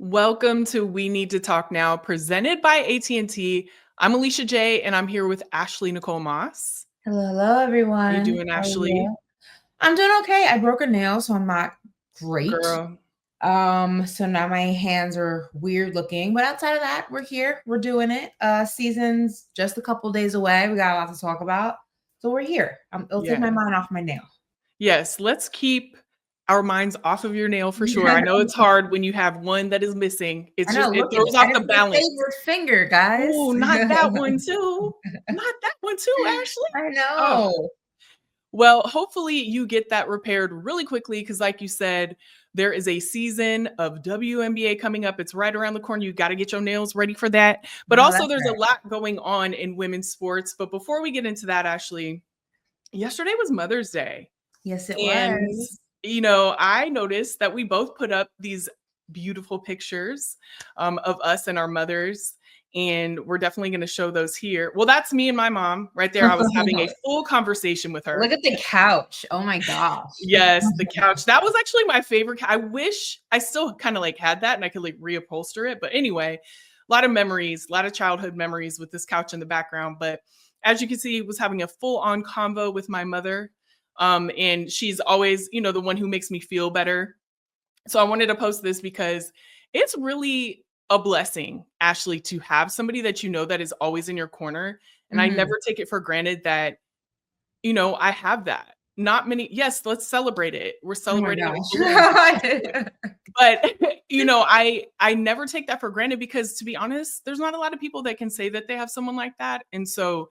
Welcome to We Need to Talk Now, presented by AT&T. I'm Alicia Jay, and I'm here with Ashley Nicole Moss. Hello, How you everyone. doing, How are Ashley? you? I'm doing okay. I broke a nail, so I'm not great. Girl, So now my hands are weird looking, but outside of that, we're here. We're doing it. Season's just a couple days away. We got a lot to talk about, so we're here. It'll take my yes. mind off my nail. Yes, let's keep our minds off of your nail for sure. I know it's hard when you have one that is missing. I It's know. just, it Look at throws it, and off the it's my balance. favorite finger, guys. Oh, not that one too. Not that one too, Ashley. I Oh. know. Well, hopefully you get that repaired really quickly because, like you said, there is a season of WNBA coming up. It's right around the corner. You got to get your nails ready for that. But No, also, that's there's a right. lot going on in women's sports. But before we get into that, Ashley, yesterday was Mother's Day. Yes, it And, was. I noticed that we both put up these beautiful pictures of us and our mothers. And we're definitely going to show those here. Well, that's me and my mom right there. I was having a full conversation with her. Look at the couch. Oh my gosh. Yes, the couch. That was actually my favorite. I wish I still kind of like had that and I could like reupholster it. But anyway, a lot of memories, a lot of childhood memories with this couch in the background. But as you can see, was having a full on convo with my mother. And she's always, the one who makes me feel better. So I wanted to post this because it's really a blessing, Ashley, to have somebody that you know that is always in your corner. And I Mhm. never take it for granted that I have that. Not many. Yes, let's celebrate it. We're Oh my celebrating it with balloons. gosh. But I never take that for granted because to be honest, there's not a lot of people that can say that they have someone like that. And so,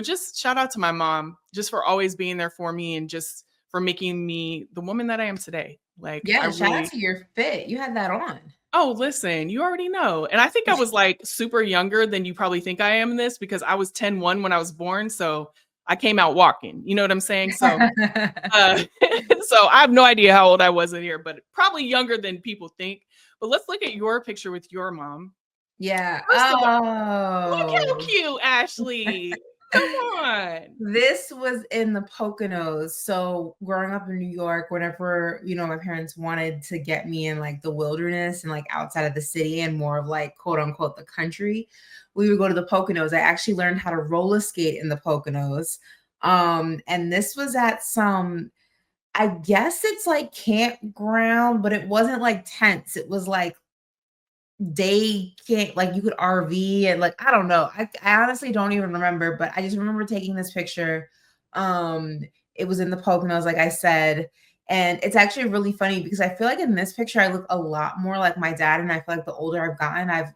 just shout out to my mom just for always being there for me and just for making me the woman that I am today. Like I Yeah, shout out really to your fit. You had that on. Oh, listen, you already know. And I think I was like super younger than you probably think I am in this because I was 10-1 when I was born. So I came out walking. You know what I'm saying? So uh, so I have no idea how old I was in here, but probably younger than people think. But let's look at your picture with your mom. Yeah. First of all, look how Oh. cute, Ashley. Come on. This was in the Poconos. So growing up in New York, whenever, my parents wanted to get me in like the wilderness and like outside of the city and more of like quote unquote the country, we would go to the Poconos. I actually learned how to roller skate in the Poconos. And this was at some, I guess it's like campground, but it wasn't like tents. It was like day can't like you could RV and like I don't know. I honestly don't even remember, but I just remember taking this picture. Um, it was in the Poconos, like I said. And it's actually really funny because I feel like in this picture I look a lot more like my dad, and I feel like the older I've gotten, I've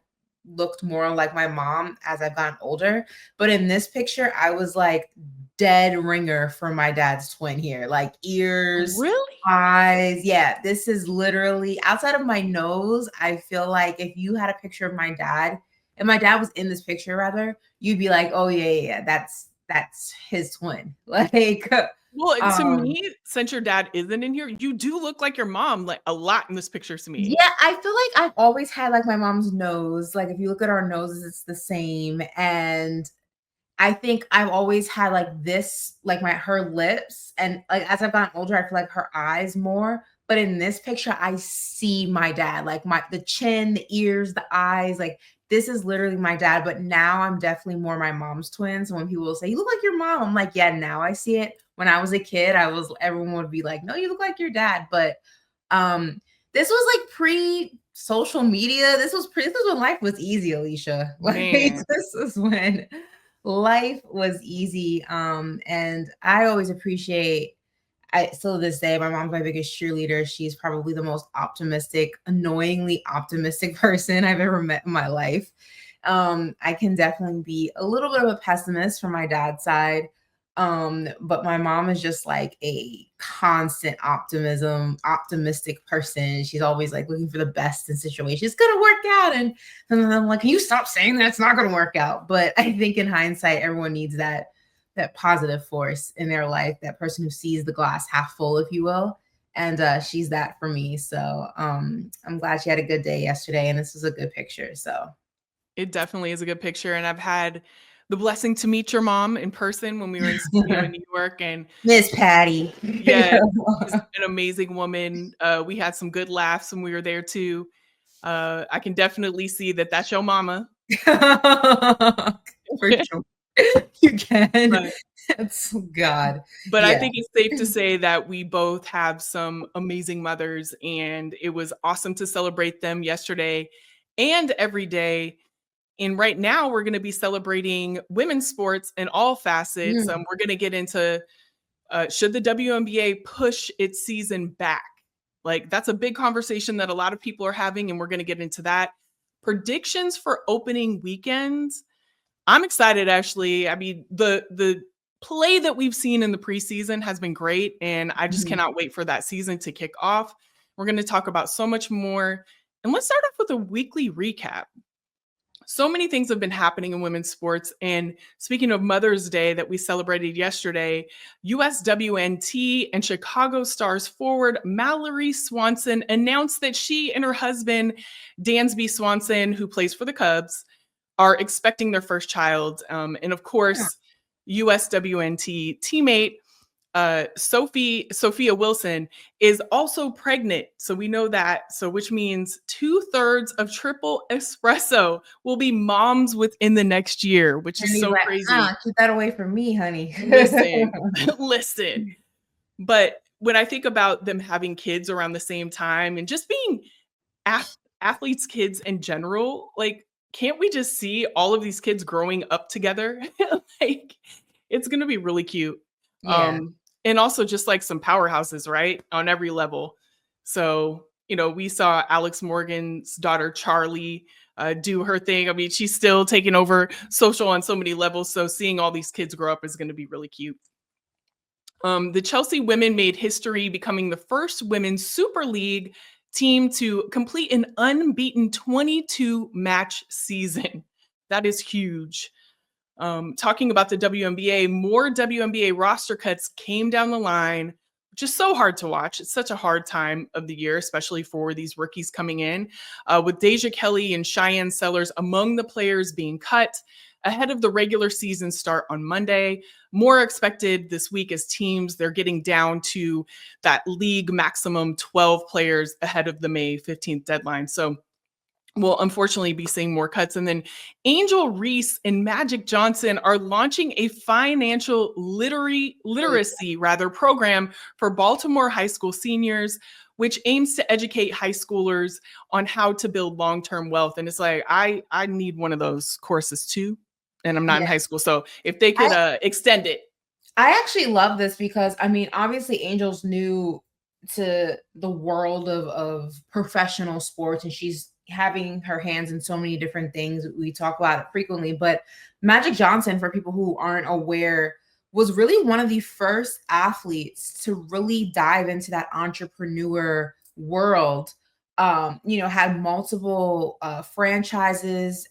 looked more like my mom as I've gotten older. But in this picture, I was like dead ringer for my dad's twin here, like ears, Really? eyes. Yeah, this is literally outside of my nose. I feel like if you had a picture of my dad, and my dad was in this picture rather, you'd be like, oh yeah, that's his twin. Like Well, to um me, since your dad isn't in here, you do look like your mom like a lot in this picture to me. yeah, I feel like I've always had like my mom's nose. Like if you look at our noses, it's the same. And I think I've always had like this, like her lips, and like as I've gotten older, I feel like her eyes more. But in this picture, I see my dad, like the chin, the ears, the eyes, like this is literally my dad. But now I'm definitely more my mom's twin. So when people will say, "You look like your mom," I'm like, yeah, now I see it. When I was a kid, everyone would be like, "No, you look like your dad." But um, this was like pre social media. This was when life was easy, Alicia. Like Man. this is when life was easy. And I always appreciate, I still to this day, my mom's my biggest cheerleader. She's probably the most optimistic, annoyingly optimistic person I've ever met in my life. I can definitely be a little bit of a pessimist from my dad's side. But my mom is just like a constant optimistic person. She's always like looking for the best in situations. It's gonna work out. And I'm like, can you stop saying that it's not gonna work out? But I think in hindsight, everyone needs that positive force in their life, that person who sees the glass half full, if you will. And she's that for me. So I'm glad she had a good day yesterday, and this is a good picture. So It definitely is a good picture, and I've had the blessing to meet your mom in person when we were in studio in New York, and Miss Patty. yeah, she's an amazing woman. We had some good laughs when we were there too. I can definitely see that that's your mama. For sure. You can. But It's God. but I Yeah. think it's safe to say that we both have some amazing mothers, and it was awesome to celebrate them yesterday and every day. And right now, we're going to be celebrating women's sports in all facets. Mm. We're going to get into should the WNBA push its season back? Like, that's a big conversation that a lot of people are having, and we're going to get into that. Predictions for opening weekends. I'm excited, actually. I mean, the play that we've seen in the preseason has been great, and I just Mhm. cannot wait for that season to kick off. We're going to talk about so much more. And let's start off with a weekly recap. So many things have been happening in women's sports. And speaking of Mother's Day that we celebrated yesterday, USWNT and Chicago Stars forward Mallory Swanson announced that she and her husband, Dansby Swanson, who plays for the Cubs, are expecting their first child. And of course, USWNT teammate Sophia Wilson is also pregnant. So we know that. So which means 2/3 of Triple Espresso will be moms within the next year, which And is he's so like, crazy. keep that away from me, honey. Listen, listen. But when I think about them having kids around the same time and just being athletes' kids in general, like, can't we just see all of these kids growing up together? Like, it's gonna be really cute. Yeah. And also just like some powerhouses, right? On every level. So, we saw Alex Morgan's daughter, Charlie, do her thing. I mean, she's still taking over social on so many levels. So seeing all these kids grow up is going to be really cute. The Chelsea women made history, becoming the first women's Super League team to complete an unbeaten 22 match season. That is huge. Talking about the WNBA, more WNBA roster cuts came down the line, which is so hard to watch. It's such a hard time of the year, especially for these rookies coming in, with Deja Kelly and Cheyenne Sellers among the players being cut ahead of the regular season start on Monday. More expected this week as teams, they're getting down to that league maximum 12 players ahead of the May 15th deadline. So we'll unfortunately be seeing more cuts. And then Angel Reese and Magic Johnson are launching a financial literacy program for Baltimore high school seniors, which aims to educate high schoolers on how to build long-term wealth. And it's like, I need one of those courses too. And I'm not in Yeah. high school. So if they could extend it. I actually love this because I mean, obviously, Angel's new to the world of professional sports, and she's having her hands in so many different things. We talk about it frequently, but Magic Johnson, for people who aren't aware, was really one of the first athletes to really dive into that entrepreneur world. Had multiple franchises,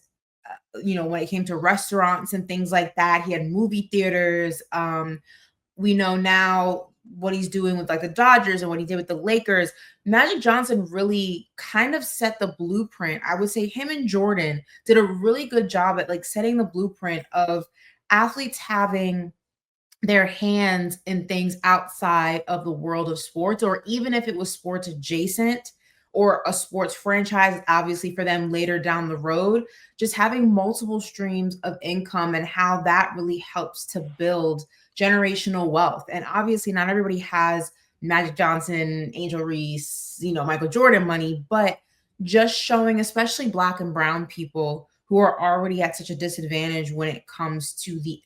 when it came to restaurants and things like that. He had movie theaters. We know now what he's doing with like the Dodgers and what he did with the Lakers. Magic Johnson really kind of set the blueprint. I would say him and Jordan did a really good job at like setting the blueprint of athletes having their hands in things outside of the world of sports, or even if it was sports adjacent or a sports franchise, obviously for them later down the road, just having multiple streams of income and how that really helps to build generational wealth. And obviously, not everybody has Magic Johnson, Angel Reese, Michael Jordan money, but just showing, especially Black and Brown people who are already at such a disadvantage when it comes to the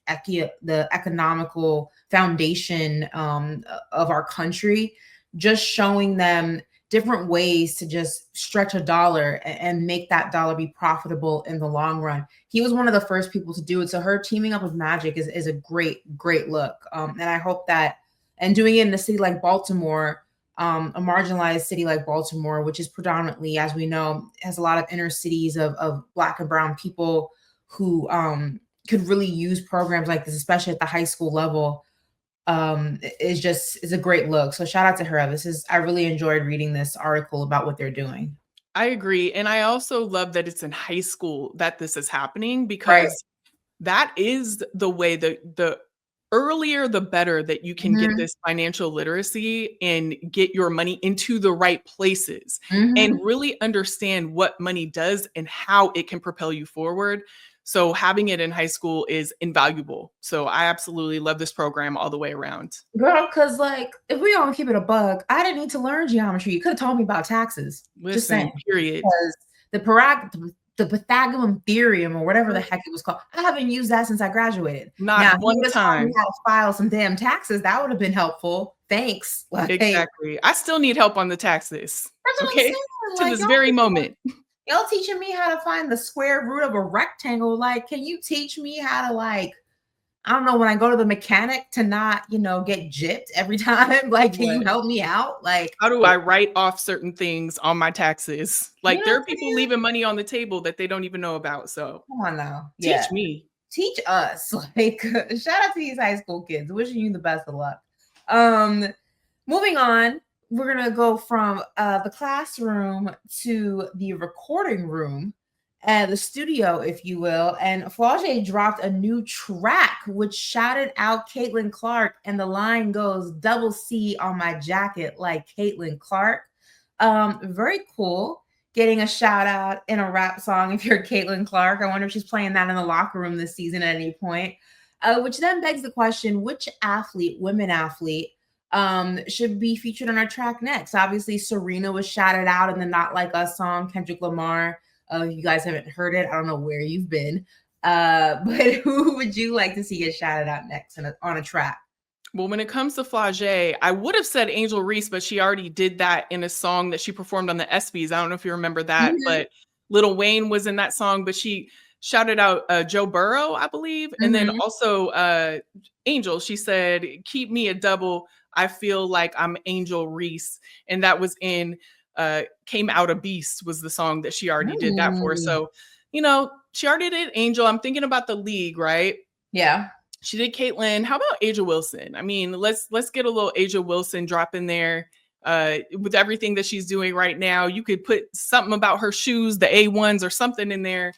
economical foundation of our country, just showing them different ways to just stretch a dollar and make that dollar be profitable in the long run. He was one of the first people to do it. So her teaming up with Magic is a great, great look. And I hope that, and doing it in a city like Baltimore, a marginalized city like Baltimore, which is predominantly, as we know, has a lot of inner cities of Black and Brown people who could really use programs like this, especially at the high school level, is a great look. So shout out to her. I really enjoyed reading this article about what they're doing. I agree. And I also love that it's in high school that this is happening, Right. because that is the way the earlier the better that you can get this financial literacy and get your money into the right places and really understand what money does and how it can propel you forward. So having it in high school is invaluable. So I absolutely love this program all the way around. Girl, because like if we don't keep it a bug, I didn't need to learn geometry. You could have told me about taxes. Just Listen, saying. period. Because the Pythagorean theorem or whatever the heck it was called, I haven't used that since I graduated. Not Now, if you one would have taught me time. how to file some damn taxes, that would have been helpful. Thanks. Like, Exactly. I still need help on the taxes. that's what I'm Okay. saying. To Like, this very moment. y'all teaching me how to find the square root of a rectangle. Like, can you teach me how to, like, I don't know, when I go to the mechanic to not, get gypped every time? Like, can you What? help me out? Like, How do I write off certain things on my taxes? you Like know there what are I'm people saying? leaving money on the table that they don't even know about. So Come on now. Yeah. teach me. Teach us. Like, shout out to these high school kids. Wishing you the best of luck. Moving on, we're gonna go from the classroom to the recording room, the studio, if you will. And Flaugier dropped a new track which shouted out Caitlin Clark, and the line goes double C on my jacket, like Caitlin Clark. Very cool. Getting a shout out in a rap song if you're Caitlin Clark. I wonder if she's playing that in the locker room this season at any point. Which then begs the question, which women athlete, should be featured on our track next? Obviously, Serena was shouted out in the Not Like Us song. Kendrick Lamar, if you guys haven't heard it, I don't know where you've been. But who would you like to see get shouted out next on a track? Well, when it comes to Flaugier, I would have said Angel Reese, but she already did that in a song that she performed on the ESPYs. I don't know if you remember that, but Lil Wayne was in that song, but she shouted out Joe Burrow, I believe. And then also Angel, she said, keep me a double. I feel like I'm Angel Reese. And that was in Came Out a Beast was the song that she already did that for. So, she already did Angel. I'm thinking about the league, right? Yeah. She did Caitlin. How about Aja Wilson? I mean, let's get a little Aja Wilson drop in there. With everything that she's doing right now, you could put something about her shoes, the A1s or something in there.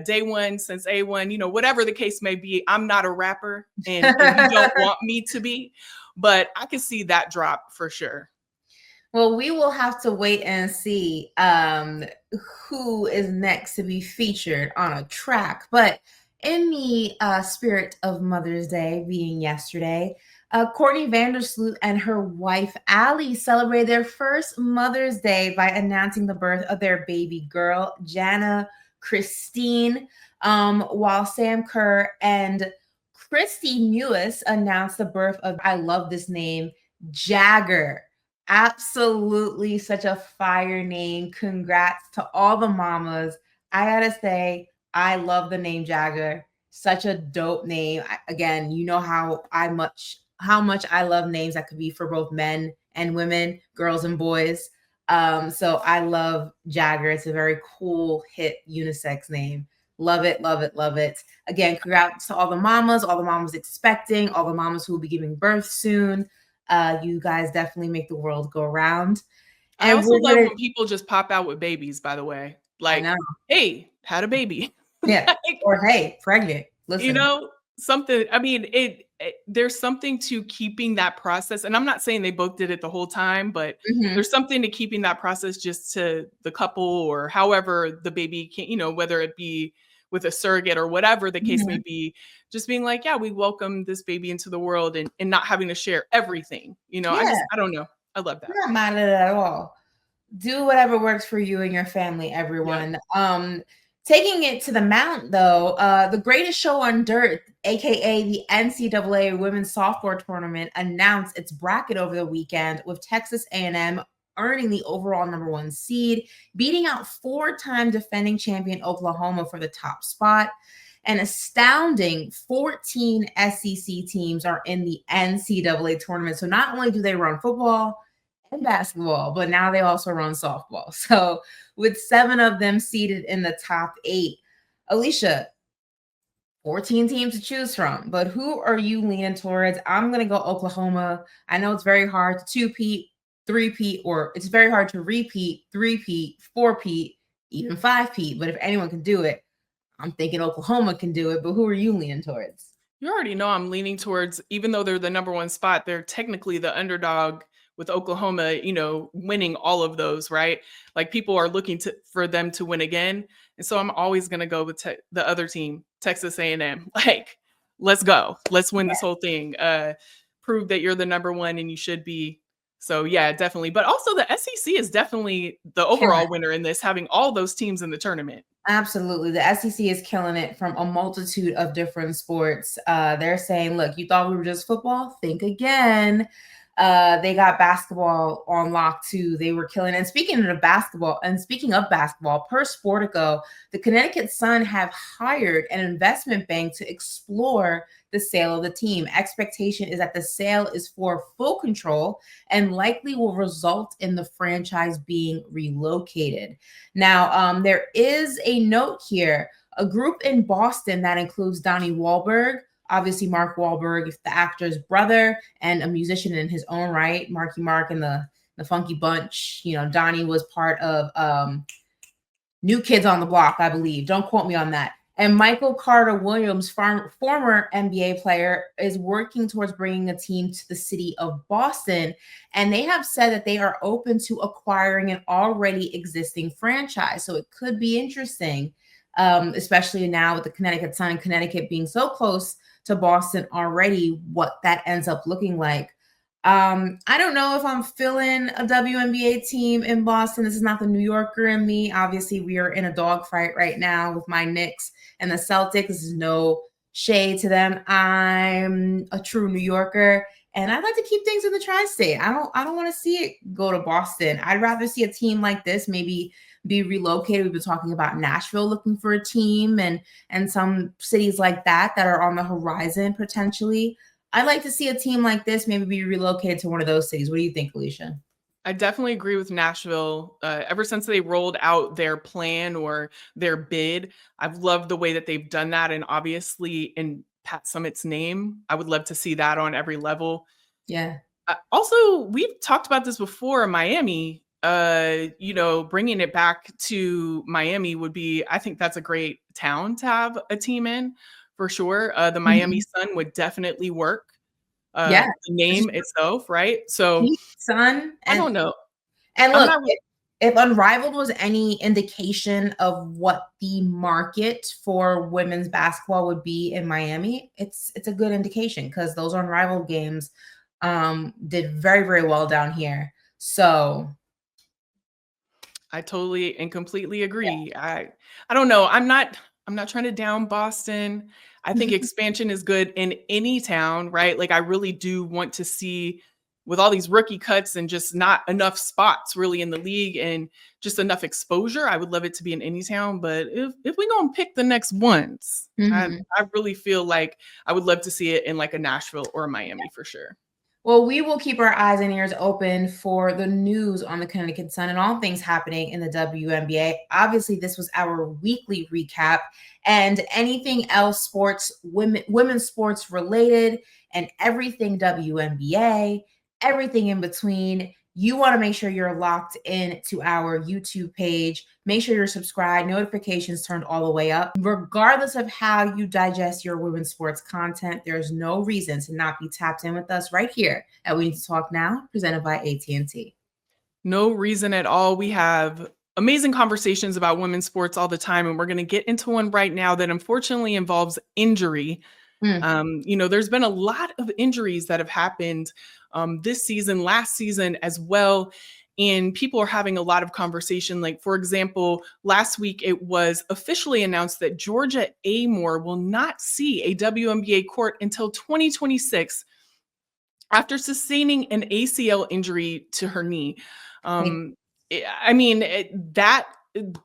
Day one since A1, whatever the case may be. I'm not a rapper and you don't want me to be, but I can see that drop for sure. Well, we will have to wait and see who is next to be featured on a track. But in the spirit of Mother's Day being yesterday, Courtney Vandersloot and her wife, Allie, celebrated their first Mother's Day by announcing the birth of their baby girl, Jana Christine, while Sam Kerr and Christy Mewis announced the birth of, I love this name, Jagger. Absolutely such a fire name. Congrats to all the mamas. I gotta say, I love the name Jagger. Such a dope name. Again, you know how much I love names that could be for both men and women, girls and boys. So I love Jagger. It's a very cool, hip, unisex name. Love it, love it, love it. Again, congrats to all the mamas expecting, all the mamas who will be giving birth soon. You guys definitely make the world go round. I also love when people just pop out with babies, by the way. Like, hey, had a baby. Yeah. Like, or hey, pregnant. Listen. Something. I mean, there's something to keeping that process. And I'm not saying they both did it the whole time, but there's something to keeping that process just to the couple or however the baby can, whether it be with a surrogate or whatever the case may be, just being like, yeah, we welcome this baby into the world and not having to share everything. I don't know. I love that. I'm not mad at it at all. Do whatever works for you and your family, everyone. Yep. Taking it to the mount, though, the greatest show on dirt, aka the NCAA Women's Softball Tournament, announced its bracket over the weekend, with Texas A&M earning the overall #1 seed, beating out 4-time defending champion Oklahoma for the top spot. An astounding 14 SEC teams are in the NCAA tournament. So not only do they run football and basketball, but now they also run softball. So with 7 of them seated in the top 8, Alicia, 14 teams to choose from, but who are you leaning towards? I'm going to go Oklahoma. I know it's very hard to two-peat, three-peat, or it's very hard to repeat, three-peat, four-peat, even 5-peat. But if anyone can do it, I'm thinking Oklahoma can do it. But who are you leaning towards? You already know I'm leaning towards, even though they're the number one spot, they're technically the underdog with Oklahoma, winning all of those, right? Like people are looking for them to win again. And so I'm always going to go with the other team, Texas A&M. Like, let's go. Let's win this whole thing. Prove that you're the number one and you should be. So yeah, definitely. But also the SEC is definitely the overall winner in this, having all those teams in the tournament. Absolutely. The SEC is killing it from a multitude of different sports. They're saying, look, you thought we were just football? Think again. They got basketball on lock too. They were killing. And speaking of basketball, per Sportico, the Connecticut Sun have hired an investment bank to explore the sale of the team. Expectation is that the sale is for full control and likely will result in the franchise being relocated. Now, there is a note here, a group in Boston that includes Donnie Wahlberg, obviously Mark Wahlberg, the actor's brother and a musician in his own right, Marky Mark and the Funky Bunch. Donnie was part of New Kids on the Block, I believe. Don't quote me on that. And Michael Carter Williams, former NBA player, is working towards bringing a team to the city of Boston. And they have said that they are open to acquiring an already existing franchise. So it could be interesting, especially now with the Connecticut Sun and Connecticut being so close to Boston already, what that ends up looking like. I don't know if I'm feeling a WNBA team in Boston. This is not the New Yorker in me. Obviously, we are in a dogfight right now with my Knicks and the Celtics. This is no shade to them. I'm a true New Yorker, and I'd like to keep things in the tri-state. I don't want to see it go to Boston. I'd rather see a team like this maybe be relocated. We've been talking about Nashville looking for a team and some cities like that are on the horizon potentially. I'd like to see a team like this maybe be relocated to one of those cities. What do you think, Alicia? I definitely agree with Nashville. Ever since they rolled out their plan or their bid, I've loved the way that they've done that. And obviously, in Pat Summitt's name, I would love to see that on every level. Yeah. Also, we've talked about this before. Miami, bringing it back to Miami would be, I think that's a great town to have a team in for sure. The Miami Sun would definitely work. The name itself, right? So Sun, I don't know. And look, if Unrivaled was any indication of what the market for women's basketball would be in Miami, it's a good indication because those Unrivaled games did very, very well down here. So I totally and completely agree. I don't know. I'm not trying to down Boston. I think expansion is good in any town, right? Like I really do want to see, with all these rookie cuts and just not enough spots really in the league and just enough exposure, I would love it to be in any town. But if we gonna pick the next ones, I really feel like I would love to see it in like a Nashville or a Miami for sure. Well, we will keep our eyes and ears open for the news on the Connecticut Sun and all things happening in the WNBA. Obviously, this was our weekly recap, and anything else women's sports related, and everything WNBA, everything in between. You want to make sure you're locked in to our YouTube page. Make sure you're subscribed, notifications turned all the way up. Regardless of how you digest your women's sports content, there's no reason to not be tapped in with us right here at We Need to Talk Now, presented by AT&T. No reason at all. We have amazing conversations about women's sports all the time, and we're going to get into one right now that unfortunately involves injury. There's been a lot of injuries that have happened this season, last season as well. And people are having a lot of conversation. Like, for example, last week it was officially announced that Georgia Amoore will not see a WNBA court until 2026 after sustaining an ACL injury to her knee.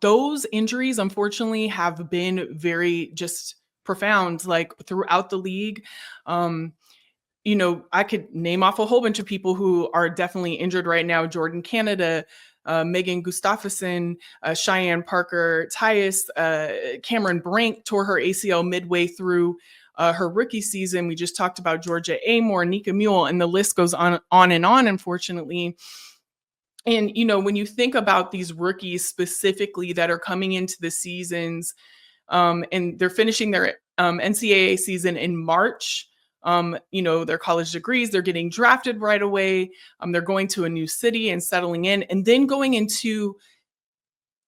Those injuries, unfortunately, have been very just profound, like throughout the league. I could name off a whole bunch of people who are definitely injured right now. Jordan Canada, Megan Gustafsson, Cheyenne Parker, Tyus, Cameron Brink tore her ACL midway through her rookie season. We just talked about Georgia Amoore, Nika Mule, and the list goes on and on, unfortunately. And, when you think about these rookies specifically that are coming into the seasons, and they're finishing their NCAA season in March. Their college degrees, they're getting drafted right away. They're going to a new city and settling in, and then going into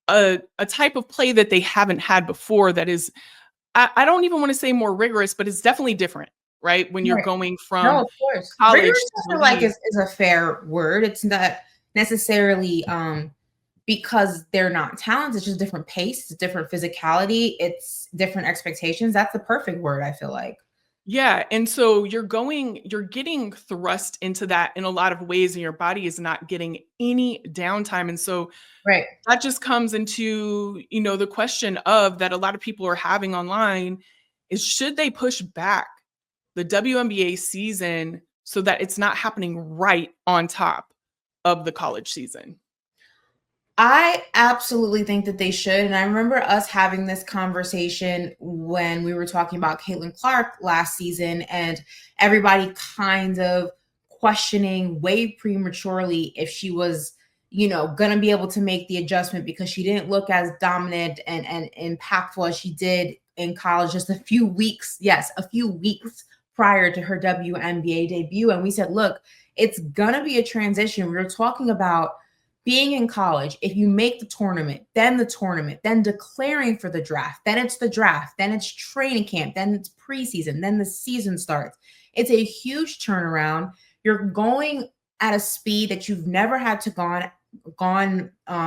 a type of play that they haven't had before that is, I don't even want to say more rigorous, but it's definitely different, right? When you're Right. going No, from of course. college Rigorous, to I the feel like league. is a fair word. It's not necessarily because they're not talented, it's just different pace, it's different physicality, it's different expectations. That's the perfect word, I feel like. Yeah, and so you're getting thrust into that in a lot of ways, and your body is not getting any downtime. And so Right. that just comes into, the question of that a lot of people are having online is, should they push back the WNBA season so that it's not happening right on top of the college season? I absolutely think that they should. And I remember us having this conversation when we were talking about Caitlin Clark last season, and everybody kind of questioning way prematurely if she was, going to be able to make the adjustment because she didn't look as dominant and impactful as she did in college just a few weeks. Yes, a few weeks prior to her WNBA debut. And we said, look, it's going to be a transition. We were talking about being in college, if you make the tournament, then declaring for the draft, then it's the draft, then it's training camp, then it's preseason, then the season starts. It's a huge turnaround. You're going at a speed that you've never had to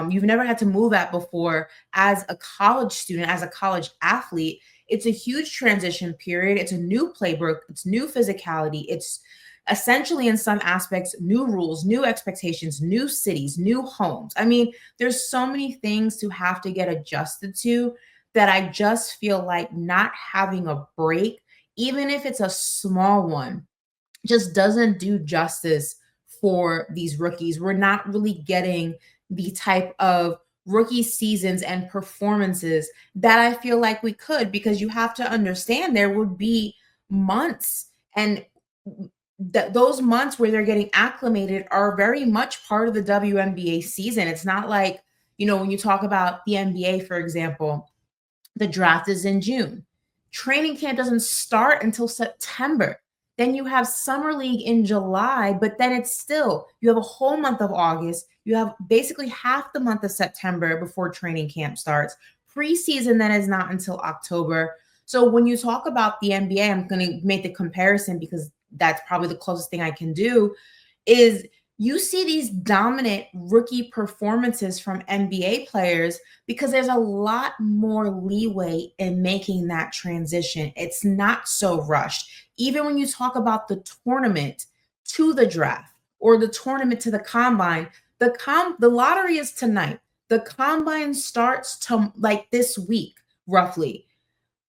you've never had to move at before as a college student, as a college athlete. It's a huge transition period. It's a new playbook. It's new physicality. It's essentially, in some aspects, new rules, new expectations, new cities, new homes. I mean, there's so many things to have to get adjusted to that I just feel like not having a break, even if it's a small one, just doesn't do justice for these rookies. We're not really getting the type of rookie seasons and performances that I feel like we could, because you have to understand there would be months and those months where they're getting acclimated are very much part of the WNBA season. It's not like, when you talk about the NBA, for example, the draft is in June. Training camp doesn't start until September. Then you have summer league in July, but then you have a whole month of August. You have basically half the month of September before training camp starts. Preseason then is not until October. So when you talk about the NBA, I'm going to make the comparison because that's probably the closest thing I can do, is you see these dominant rookie performances from NBA players because there's a lot more leeway in making that transition. It's not so rushed. Even when you talk about the tournament to the draft or the tournament to the combine, the lottery is tonight. The combine starts to like this week, roughly.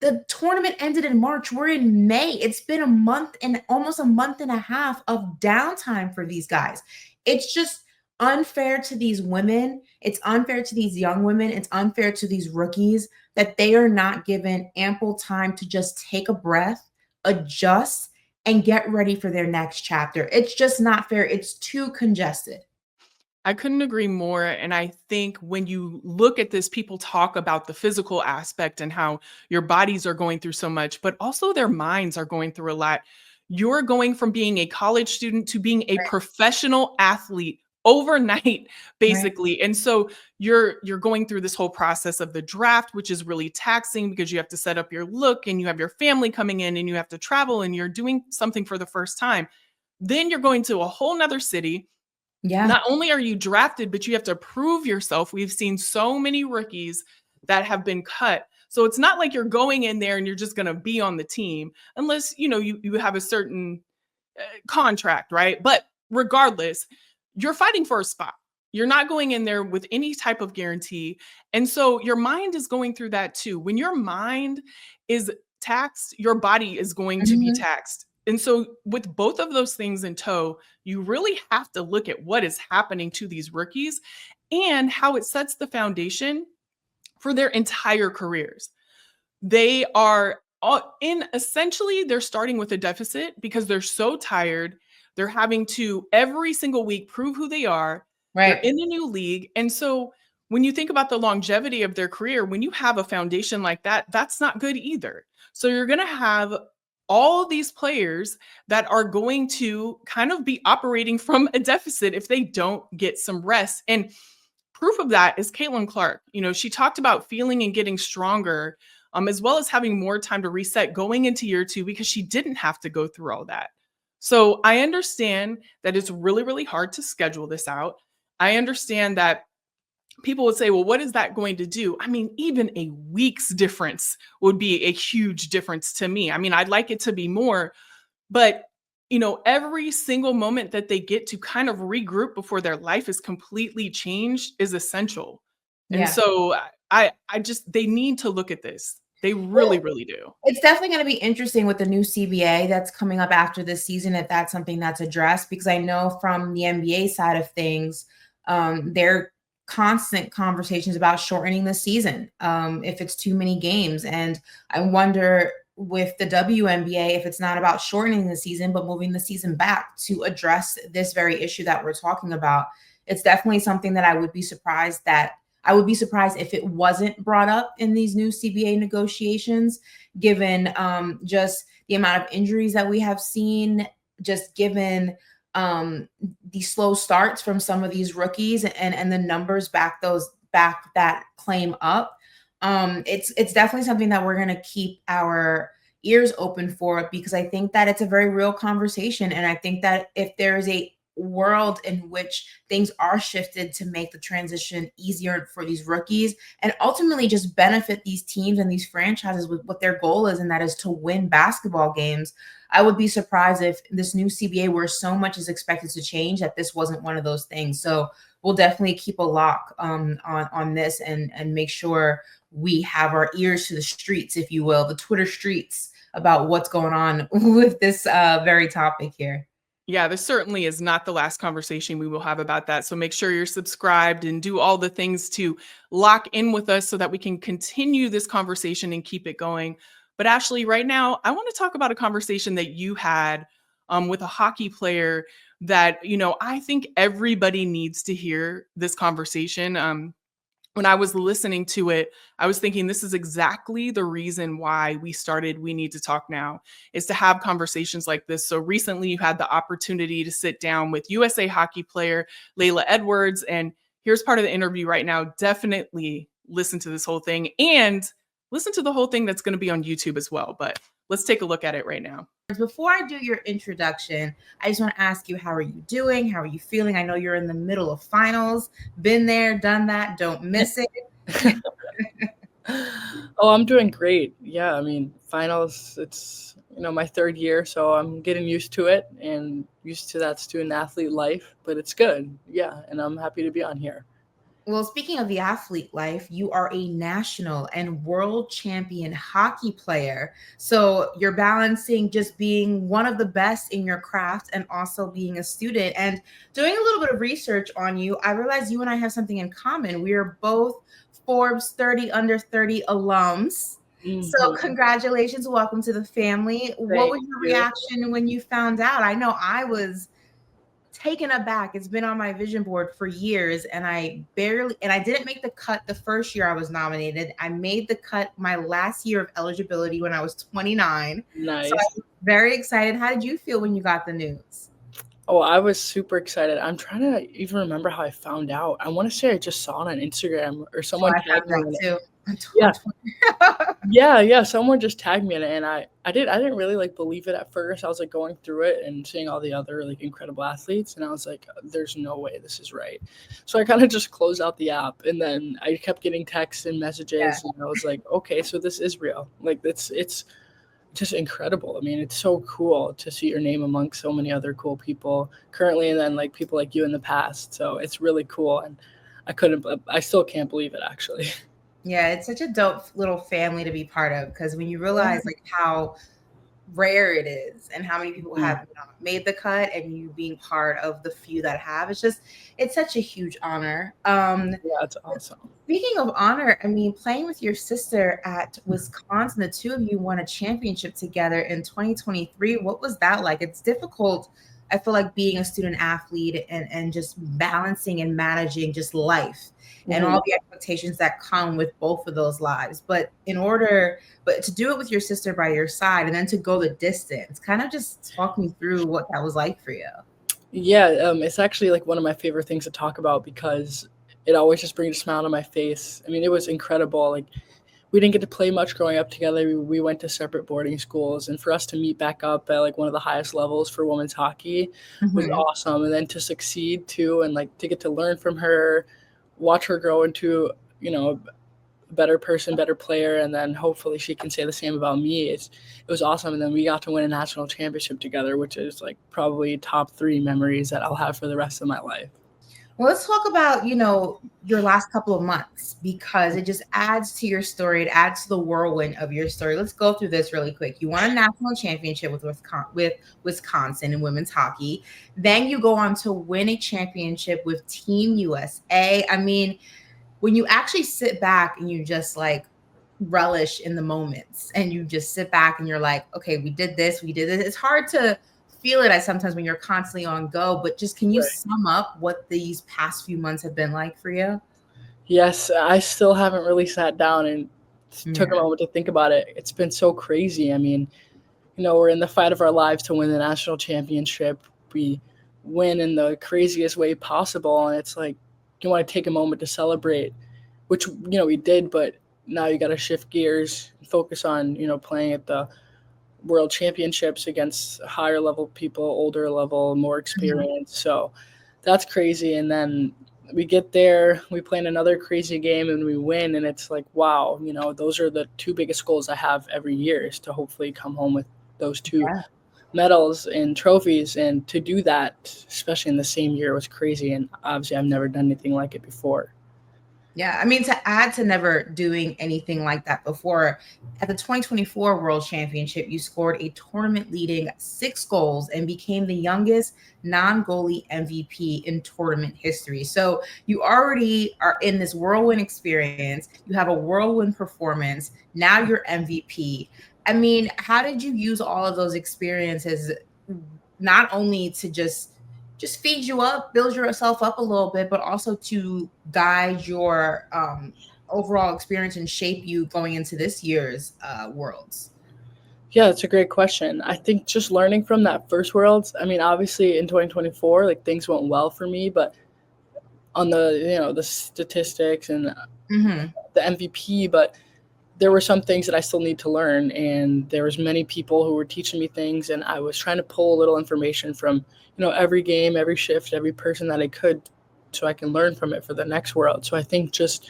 The tournament ended in March. We're in May. It's been a month and almost a month and a half of downtime for these guys. It's just unfair to these women. It's unfair to these young women. It's unfair to these rookies that they are not given ample time to just take a breath, adjust, and get ready for their next chapter. It's just not fair. It's too congested. I couldn't agree more. And I think when you look at this, people talk about the physical aspect and how your bodies are going through so much, but also their minds are going through a lot. You're going from being a college student to being a Right. professional athlete overnight, Right. basically. And so you're going through this whole process of the draft, which is really taxing because you have to set up your look and you have your family coming in and you have to travel and you're doing something for the first time. Then you're going to a whole nother city. Yeah. Not only are you drafted, but you have to prove yourself. We've seen so many rookies that have been cut. So it's not like you're going in there and you're just going to be on the team unless, you have a certain contract, right? But regardless, you're fighting for a spot. You're not going in there with any type of guarantee. And so your mind is going through that too. When your mind is taxed, your body is going to be Mhm. taxed. And so, with both of those things in tow, you really have to look at what is happening to these rookies and how it sets the foundation for their entire careers. They are all in essentially, they're starting with a deficit because they're so tired. They're having to every single week prove who they are. They're Right. in the new league. And so when you think about the longevity of their career, when you have a foundation like that, that's not good either. So you're going to have all these players that are going to kind of be operating from a deficit if they don't get some rest. And proof of that is Caitlin Clark. She talked about feeling and getting stronger, as well as having more time to reset going into year 2 because she didn't have to go through all that. So I understand that it's really, really hard to schedule this out. I understand that people would say, well, what is that going to do? I mean, even a week's difference would be a huge difference to me. I mean, I'd like it to be more, but every single moment that they get to kind of regroup before their life is completely changed is essential. And so they need to look at this. They really, really do. It's definitely going to be interesting with the new CBA that's coming up after this season, if that's something that's addressed, because I know from the NBA side of things, there are constant conversations about shortening the season if it's too many games. And I wonder with the WNBA, if it's not about shortening the season, but moving the season back to address this very issue that we're talking about. It's definitely something that I would be surprised if it wasn't brought up in these new CBA negotiations, given just the amount of injuries that we have seen, just given the slow starts from some of these rookies and the numbers back that claim up. It's definitely something that we're going to keep our ears open for, because I think that it's a very real conversation. And I think that if there is a world in which things are shifted to make the transition easier for these rookies and ultimately just benefit these teams and these franchises with what their goal is, and that is to win basketball games, I would be surprised if this new CBA, where so much is expected to change, that this wasn't one of those things. So we'll definitely keep a lock on this and make sure we have our ears to the streets, if you will, the Twitter streets, about what's going on with this very topic here. Yeah, this certainly is not the last conversation we will have about that. So make sure you're subscribed and do all the things to lock in with us so that we can continue this conversation and keep it going. But Ashley, right now, I want to talk about a conversation that you had with a hockey player that, I think everybody needs to hear this conversation. When I was listening to it, I was thinking this is exactly the reason why we started We Need to Talk Now, is to have conversations like this. So recently you had the opportunity to sit down with USA hockey player Laila Edwards, and here's part of the interview right now. Definitely listen to this whole thing and listen to the whole thing that's going to be on YouTube as well. But let's take a look at it right now. Before I do your introduction, I just want to ask you, how are you doing? How are you feeling? I know you're in the middle of finals. Been there, done that. Don't miss it. Oh, I'm doing great. Yeah, I mean, finals, it's, my 3rd year, so I'm getting used to it and used to that student athlete life, but it's good. Yeah, and I'm happy to be on here. Well, speaking of the athlete life, you are a national and world champion hockey player. So you're balancing just being one of the best in your craft and also being a student. And doing a little bit of research on you, I realized you and I have something in common. We are both Forbes 30 under 30 alums. Mm-hmm. So congratulations. Welcome to the family. What was your reaction when you found out? I know I was taken aback. It's been on my vision board for years, and I didn't make the cut the first year I was nominated. I made the cut my last year of eligibility when I was 29. Nice. So I was very excited. How did you feel when you got the news? Oh, I was super excited. I'm trying to even remember how I found out. I want to say I just saw it on Instagram or someone tagged me in it. Yeah. Someone just tagged me in it, and I didn't really believe it at first. I was going through it and seeing all the other incredible athletes, and I was like, there's no way this is right. So I kind of just closed out the app, and then I kept getting texts and messages, and I was like, okay, so this is real. It's just incredible. I mean, it's so cool to see your name amongst so many other cool people currently, and then people like you in the past. So it's really cool, and I still can't believe it, actually. Yeah, it's such a dope little family to be part of, because when you realize how rare it is and how many people have made the cut, and you being part of the few that have, it's such a huge honor. Yeah, it's awesome. Speaking of honor, I mean, playing with your sister at Wisconsin, the two of you won a championship together in 2023. What was that like? It's difficult, I feel like being a student athlete and just balancing and managing just life and all the expectations that come with both of those lives. But to do it with your sister by your side and then to go the distance, kind of just talk me through what that was like for you. Yeah, it's actually like one of my favorite things to talk about because it always just brings a smile on my face. I mean, it was incredible. Like, we didn't get to play much growing up together. We went to separate boarding schools, and for us to meet back up at like one of the highest levels for women's hockey was awesome. And then to succeed too, and like to get to learn from her, watch her grow into, a better person, better player, and then hopefully she can say the same about me. It was awesome. And then we got to win a national championship together, which is like probably top 3 memories that I'll have for the rest of my life. Well, let's talk about, your last couple of months, because it just adds to your story. It adds to the whirlwind of your story. Let's go through this really quick. You won a national championship with Wisconsin in women's hockey. Then you go on to win a championship with Team USA. I mean, when you actually sit back and you just like relish in the moments and you just sit back and you're like, okay, we did this. It's hard to feel it sometimes when you're constantly on go, but just can you sum up what these past few months have been like for you? Yes, I still haven't really sat down and took a moment to think about it. It's been so crazy. I mean, we're in the fight of our lives to win the national championship. We win in the craziest way possible, and it's like you want to take a moment to celebrate, which we did, but now you got to shift gears and focus on playing at the world championships against higher level people, older level, more experience. So that's crazy. And then we get there, we play in another crazy game and we win. And it's like, wow, those are the 2 biggest goals I have every year, is to hopefully come home with those 2 medals and trophies. And to do that, especially in the same year, was crazy. And obviously I've never done anything like it before. Yeah, I mean, to add to never doing anything like that before, at the 2024 World Championship, you scored a tournament-leading 6 goals and became the youngest non-goalie MVP in tournament history. So you already are in this whirlwind experience. You have a whirlwind performance. Now you're MVP. I mean, how did you use all of those experiences, not only to just feed you up, build yourself up a little bit, but also to guide your overall experience and shape you going into this year's Worlds? Yeah, that's a great question. I think just learning from that first Worlds, I mean, obviously in 2024, like things went well for me, but on the, the statistics and the MVP, but there were some things that I still need to learn, and there was many people who were teaching me things, and I was trying to pull a little information from, every game, every shift, every person that I could, so I can learn from it for the next World. So I think just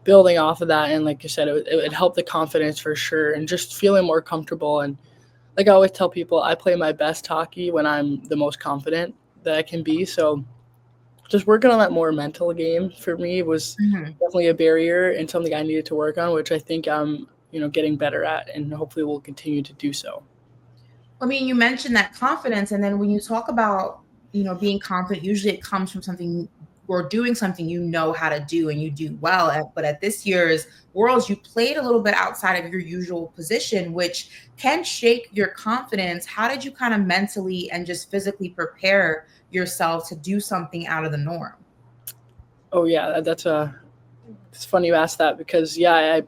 building off of that, and like you said, it helped the confidence for sure, and just feeling more comfortable. And like I always tell people, I play my best hockey when I'm the most confident that I can be. So just working on that more mental game for me was definitely a barrier and something I needed to work on, which I think I'm, getting better at, and hopefully will continue to do so. I mean, you mentioned that confidence, and then when you talk about, being confident, usually it comes from something or doing something you know how to do and you do well at. But at this year's Worlds, you played a little bit outside of your usual position, which can shake your confidence. How did you kind of mentally and just physically prepare yourself to do something out of the norm? Oh yeah, it's funny you asked that, because I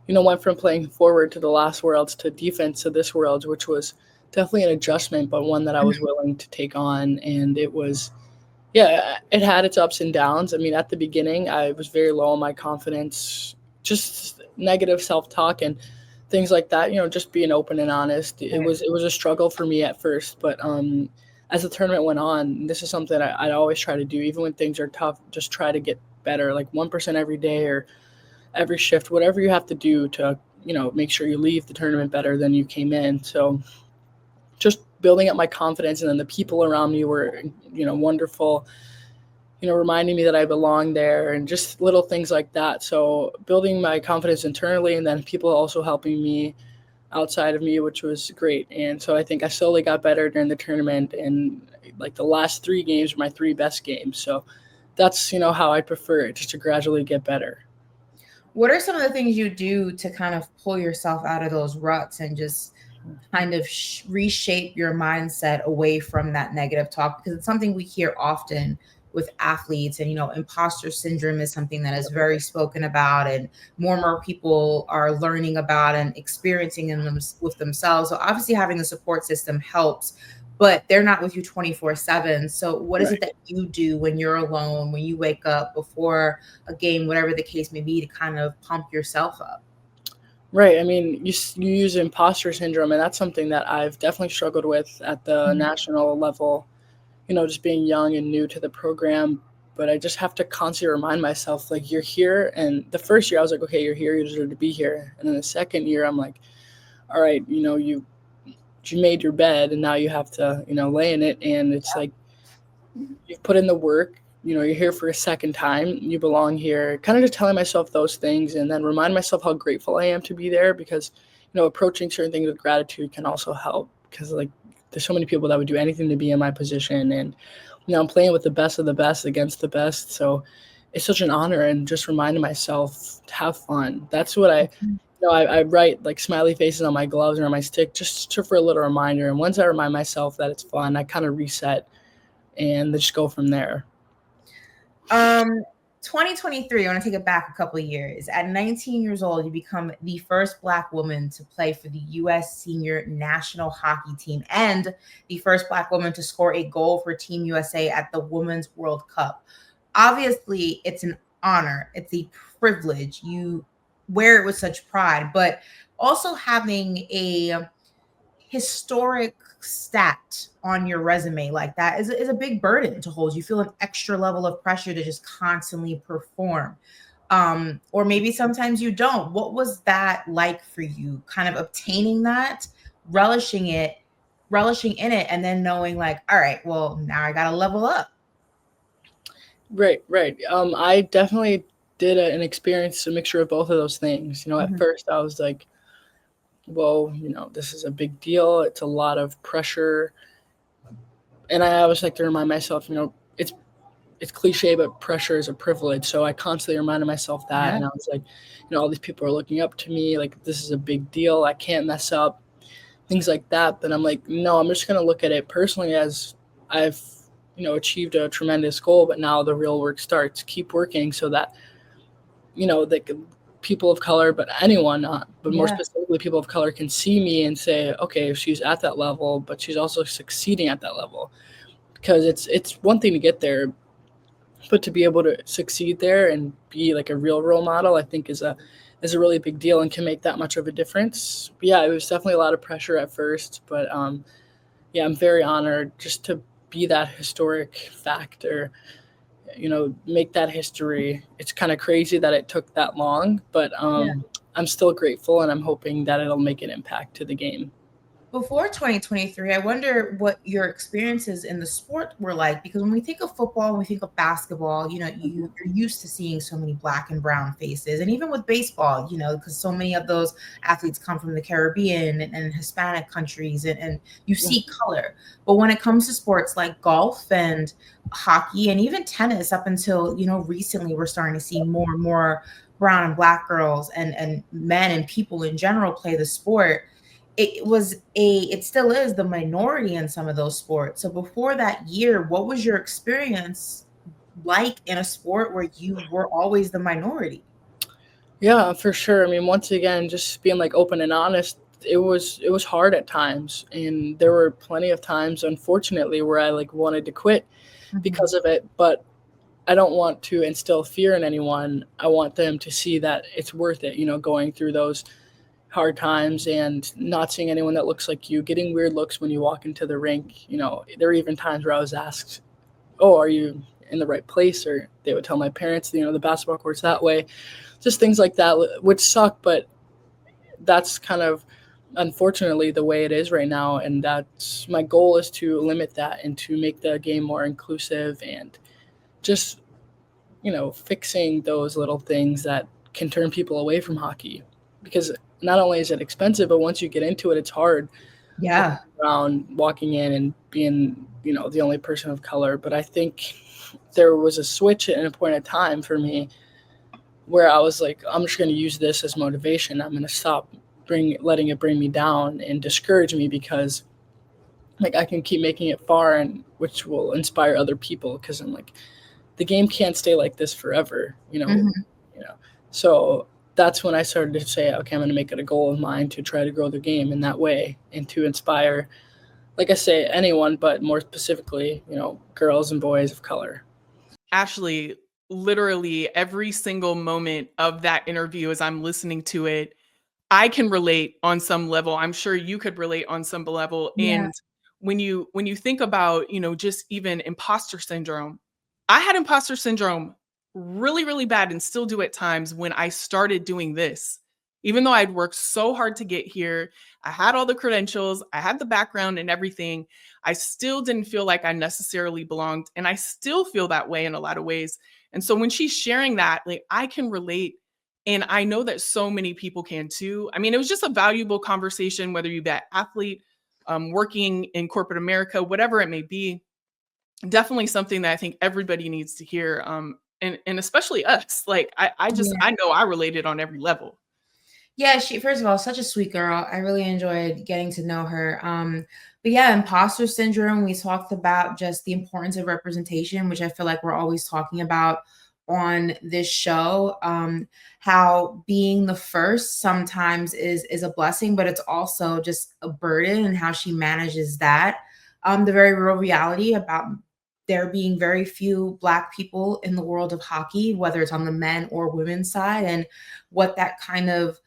went from playing forward to the last Worlds to defense to this Worlds, which was definitely an adjustment, but one that I was willing to take on. And it was, it had its ups and downs. I mean, at the beginning, I was very low on my confidence, just negative self-talk and things like that, just being open and honest. It was a struggle for me at first, but as the tournament went on, this is something I always try to do, even when things are tough, just try to get better, like 1% every day or every shift, whatever you have to do to, make sure you leave the tournament better than you came in. So just building up my confidence, and then the people around me were, wonderful, reminding me that I belong there, and just little things like that. So building my confidence internally, and then people also helping me outside of me, which was great. And so I think I slowly got better during the tournament, and like the last 3 games were my 3 best games. So that's, how I prefer it, just to gradually get better. What are some of the things you do to kind of pull yourself out of those ruts and just kind of reshape your mindset away from that negative talk, because it's something we hear often with athletes. And imposter syndrome is something that is very spoken about, and more people are learning about and experiencing in them with themselves. So obviously having a support system helps, but they're not with you 24/7. So what is it that you do when you're alone, when you wake up before a game, whatever the case may be, to kind of pump yourself up? Right. I mean, you use imposter syndrome, and that's something that I've definitely struggled with at the national level, just being young and new to the program. But I just have to constantly remind myself, like, you're here. And the first year I was like, okay, you're here, you deserve to be here. And then the second year I'm like, all right, you made your bed and now you have to, lay in it. And it's like, you've put in the work, you're here for a second time, you belong here. Kind of just telling myself those things, and then remind myself how grateful I am to be there, because, approaching certain things with gratitude can also help, because like there's so many people that would do anything to be in my position. And, I'm playing with the best of the best against the best. So it's such an honor, and just reminding myself to have fun. That's what I write like smiley faces on my gloves or on my stick, just for a little reminder. And once I remind myself that it's fun, I kind of reset and just go from there. 2023, I want to take it back a couple of years. At 19 years old, you become the first Black woman to play for the U.S. senior national hockey team, and the first Black woman to score a goal for Team USA at the Women's World Cup. Obviously, it's an honor. It's a privilege. You wear it with such pride, but also having a historic stat on your resume like that is a big burden to hold. You feel an extra level of pressure to just constantly perform. Or maybe sometimes you don't. What was that like for you, kind of obtaining that, relishing in it, and then knowing like, all right, well, now I got to level up? Right. I definitely did an experience, a mixture of both of those things. At first I was like, well, this is a big deal. It's a lot of pressure. And I always like to remind myself, it's cliche, but pressure is a privilege. So I constantly reminded myself that. And I was like, all these people are looking up to me. Like, this is a big deal. I can't mess up, things like that. But I'm like, no, I'm just going to look at it personally as I've, achieved a tremendous goal, but now the real work starts. Keep working so that, people of color, but anyone, but more specifically people of color, can see me and say, okay, she's at that level, but she's also succeeding at that level. Because it's one thing to get there, but to be able to succeed there and be like a real role model, I think is a really big deal and can make that much of a difference. But yeah, it was definitely a lot of pressure at first, but I'm very honored just to be that historic factor, make that history. It's kind of crazy that it took that long, but I'm still grateful, and I'm hoping that it'll make an impact to the game. Before 2023, I wonder what your experiences in the sport were like, because when we think of football, when we think of basketball, you're used to seeing so many Black and brown faces. And even with baseball, because so many of those athletes come from the Caribbean and Hispanic countries, and you see color. But when it comes to sports like golf and hockey and even tennis, up until, recently, we're starting to see more and more brown and Black girls and men and people in general play the sport. It still is the minority in some of those sports. So before that year, what was your experience like in a sport where you were always the minority? Yeah, for sure. I mean, once again, just being like open and honest, it was hard at times, and there were plenty of times, unfortunately, where I like wanted to quit because of it. But I don't want to instill fear in anyone. I want them to see that it's worth it, going through those hard times and not seeing anyone that looks like you, getting weird looks when you walk into the rink. There were even times where I was asked, oh, are you in the right place? Or they would tell my parents, the basketball court's that way. Just things like that, which suck, but that's kind of unfortunately the way it is right now. And that's my goal, is to limit that and to make the game more inclusive, and just, fixing those little things that can turn people away from hockey. Because not only is it expensive, but once you get into it, it's hard. Yeah. Walking in and being, the only person of color. But I think there was a switch at a point in time for me where I was like, I'm just going to use this as motivation. I'm going to stop letting it bring me down and discourage me, because like I can keep making it far, and which will inspire other people, because I'm like, the game can't stay like this forever, So that's when I started to say, okay, I'm going to make it a goal of mine to try to grow the game in that way and to inspire, like I say, anyone, but more specifically, girls and boys of color. Ashley, literally every single moment of that interview, as I'm listening to it, I can relate on some level. I'm sure you could relate on some level. Yeah. And when you think about, just even imposter syndrome, I had imposter syndrome really, really bad, and still do at times when I started doing this. Even though I'd worked so hard to get here, I had all the credentials, I had the background and everything, I still didn't feel like I necessarily belonged. And I still feel that way in a lot of ways. And so when she's sharing that, like, I can relate. And I know that so many people can too. I mean, it was just a valuable conversation, whether you're that athlete, working in corporate America, whatever it may be. Definitely something that I think everybody needs to hear. And especially us. Like, I know I related on every level. Yeah, she, first of all, such a sweet girl. I really enjoyed getting to know her. But yeah, imposter syndrome, we talked about just the importance of representation, which I feel like we're always talking about on this show. How being the first sometimes is a blessing, but it's also just a burden, and how she manages that. The very real reality about there being very few Black people in the world of hockey, whether it's on the men or women's side, and what that kind of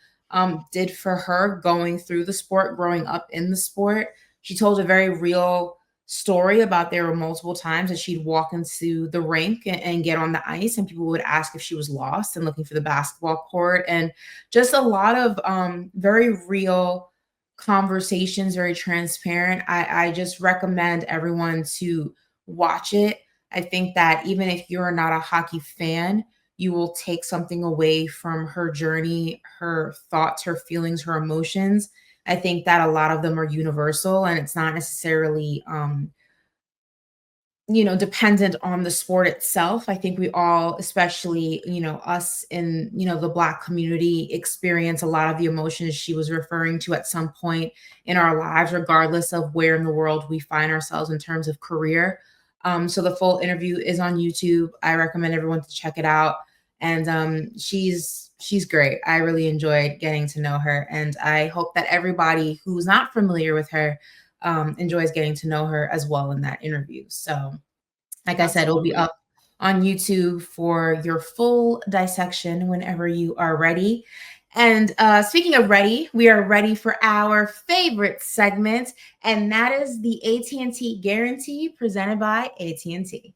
did for her going through the sport, growing up in the sport. She told a very real story about there were multiple times that she'd walk into the rink and get on the ice, and people would ask if she was lost and looking for the basketball court, and just a lot of very real conversations, very transparent. I just recommend everyone to watch it. I think that even if you're not a hockey fan, you will take something away from her journey, her thoughts, her feelings, her emotions. I think that a lot of them are universal, and it's not necessarily, dependent on the sport itself. I think we all, especially, us in, the Black community, experience a lot of the emotions she was referring to at some point in our lives, regardless of where in the world we find ourselves in terms of career. So the full interview is on YouTube. I recommend everyone to check it out. And she's great. I really enjoyed getting to know her, and I hope that everybody who's not familiar with her enjoys getting to know her as well in that interview. So, like I said, it'll be up on YouTube for your full dissection whenever you are ready. And speaking of ready, we are ready for our favorite segment, and that is the AT&T Guarantee, presented by AT&T.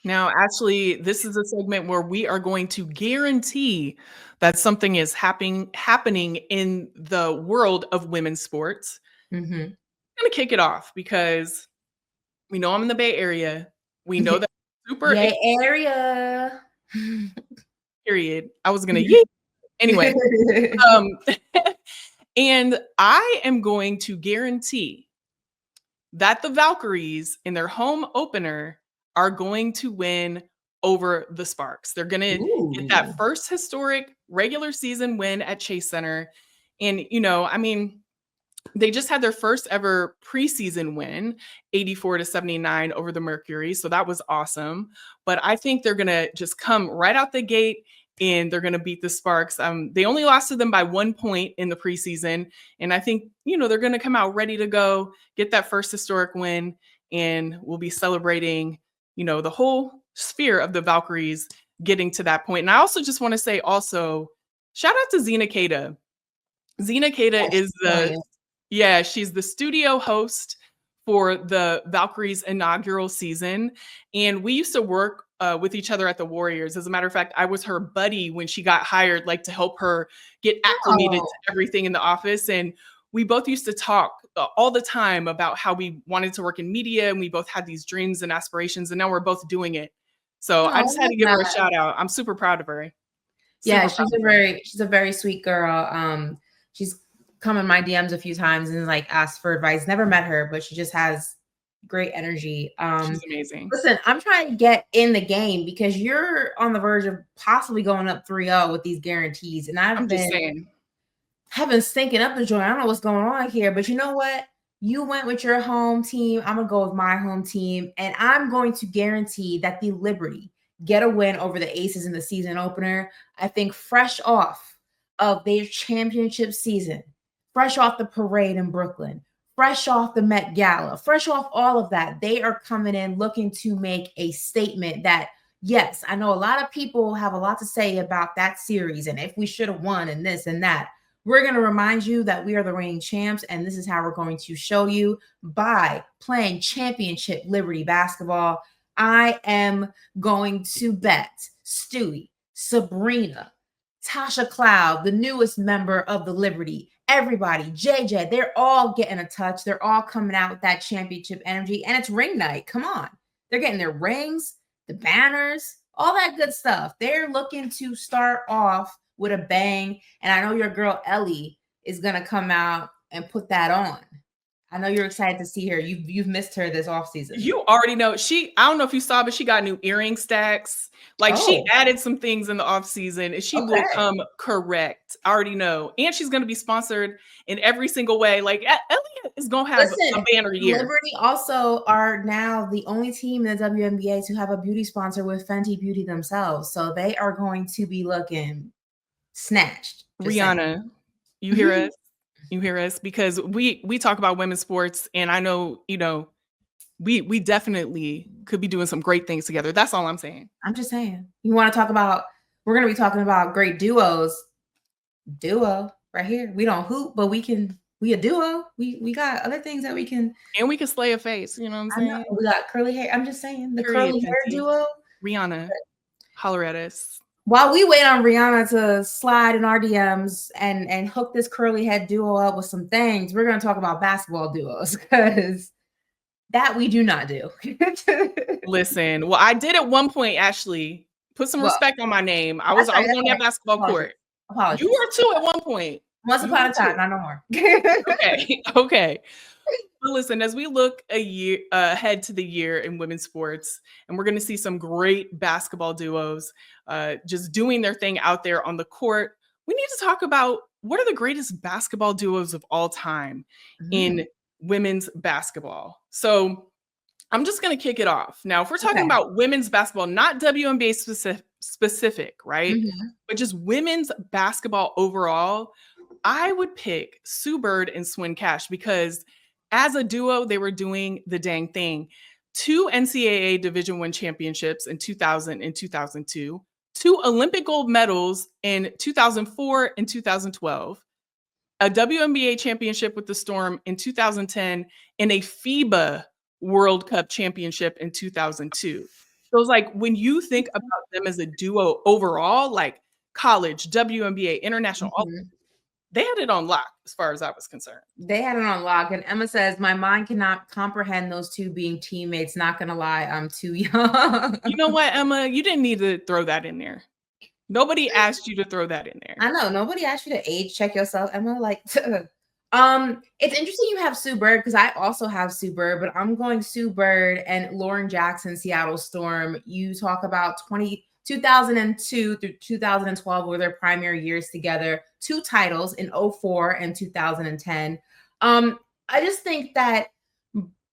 Now, actually, this is a segment where we are going to guarantee that something is happening in the world of women's sports. Mm-hmm. I'm going to kick it off because we know I'm in the Bay Area. We know that super Bay Area. Period. I was going to anyway. And I am going to guarantee that the Valkyries in their home opener are going to win over the Sparks. They're going to get that first historic regular season win at Chase Center. And, they just had their first ever preseason win, 84-79 over the Mercury. So that was awesome. But I think they're going to just come right out the gate and they're going to beat the Sparks. They only lost to them by 1 point in the preseason. And I think, they're going to come out ready to go, get that first historic win, and we'll be celebrating, the whole sphere of the Valkyries getting to that point. And I also just want to say shout out to Zena Keita. Zena Keita is she's the studio host for the Valkyries inaugural season. And we used to work with each other at the Warriors. As a matter of fact, I was her buddy when she got hired, like to help her get acclimated to everything in the office. And we both used to talk all the time about how we wanted to work in media, and we both had these dreams and aspirations, and now we're both doing it. So I just had to give her a shout out. I'm super proud of her. She's a very sweet girl. She's come in my DMs a few times and like asked for advice. Never met her, but she just has great energy. She's amazing. Listen, I'm trying to get in the game because you're on the verge of possibly going up 3-0 with these guarantees. And I'm just saying. Have been stinking up the joint. I don't know what's going on here, but you know what? You went with your home team. I'm going to go with my home team. And I'm going to guarantee that the Liberty get a win over the Aces in the season opener. I think fresh off of their championship season, fresh off the parade in Brooklyn, fresh off the Met Gala, fresh off all of that, they are coming in looking to make a statement that, yes, I know a lot of people have a lot to say about that series and if we should have won and this and that. We're going to remind you that we are the reigning champs, and this is how we're going to show you by playing championship Liberty basketball. I am going to bet Stewie, Sabrina, Tasha Cloud, the newest member of the Liberty, everybody, JJ, they're all getting a touch. They're all coming out with that championship energy, and it's ring night. Come on. They're getting their rings, the banners, all that good stuff. They're looking to start off with a bang, and I know your girl Ellie is going to come out and put that on. I know you're excited to see her. You've missed her this offseason. You already know. I don't know if you saw, but she got new earring stacks. Like she added some things in the offseason and she will come correct. I already know. And she's going to be sponsored in every single way. Like Elliot is going to have a banner year. Liberty also are now the only team in the WNBA to have a beauty sponsor with Fenty Beauty themselves. So they are going to be looking snatched. Rihanna, you hear us? You hear us? Because we talk about women's sports, and I know, we definitely could be doing some great things together. That's all I'm saying. I'm just saying. You want to talk about, we're going to be talking about great duos. Duo right here. We don't hoop, but we a duo. We got other things that we can. And we can slay a face. You know what I'm saying? We got curly hair. I'm just saying. The curly hair duo. Rihanna, holler at us. While we wait on Rihanna to slide in our DMs and hook this curly head duo up with some things, we're going to talk about basketball duos because that we do not do. Listen, well, I did at one point, Ashley. Put some respect on my name. I was on that basketball court. Apologies. You were too at one point. Once upon a time, not no more. Okay. Well, listen, as we look a year ahead to the year in women's sports, and we're going to see some great basketball duos just doing their thing out there on the court, we need to talk about what are the greatest basketball duos of all time in women's basketball. So I'm just going to kick it off. Now, if we're talking about women's basketball, not WNBA specific, right? But just women's basketball overall, I would pick Sue Bird and Swin Cash because as a duo, they were doing the dang thing. 2 NCAA Division I championships in 2000 and 2002, 2 Olympic gold medals in 2004 and 2012, a WNBA championship with the Storm in 2010, and a FIBA World Cup championship in 2002. So it's like when you think about them as a duo overall, like college, WNBA, international, all they had it on lock as far as I was concerned. They had it on lock. And Emma says, my mind cannot comprehend those two being teammates. Not going to lie, I'm too young. You know what, Emma? You didn't need to throw that in there. Nobody asked you to throw that in there. I know. Nobody asked you to age check yourself. Emma, like, it's interesting you have Sue Bird because I also have Sue Bird, but I'm going Sue Bird and Lauren Jackson, Seattle Storm. You talk about 2002 through 2012 were their primary years together. 2 titles in 2004 and 2010. I just think that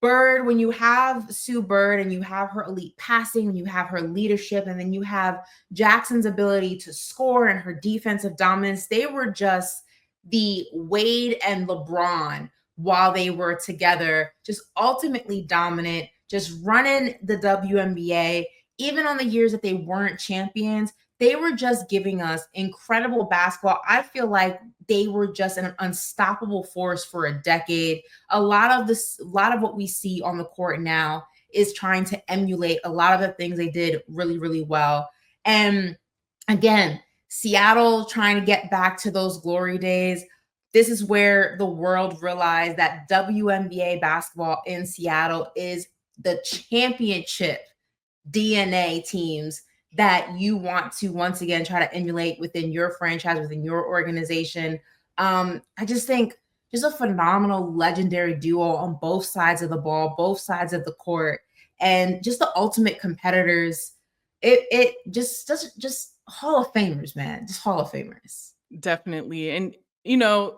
Bird, when you have Sue Bird and you have her elite passing, when you have her leadership, and then you have Jackson's ability to score and her defensive dominance, they were just the Wade and LeBron while they were together, just ultimately dominant, just running the WNBA. Even on the years that they weren't champions, they were just giving us incredible basketball. I feel like they were just an unstoppable force for a decade. A lot of what we see on the court now is trying to emulate a lot of the things they did really, really well. And again, Seattle trying to get back to those glory days. This is where the world realized that WNBA basketball in Seattle is the championship DNA teams that you want to once again try to emulate within your franchise, within your organization. I just think just a phenomenal, legendary duo on both sides of the ball, both sides of the court, and just the ultimate competitors. It just Hall of Famers, man, just Hall of Famers. Definitely. And,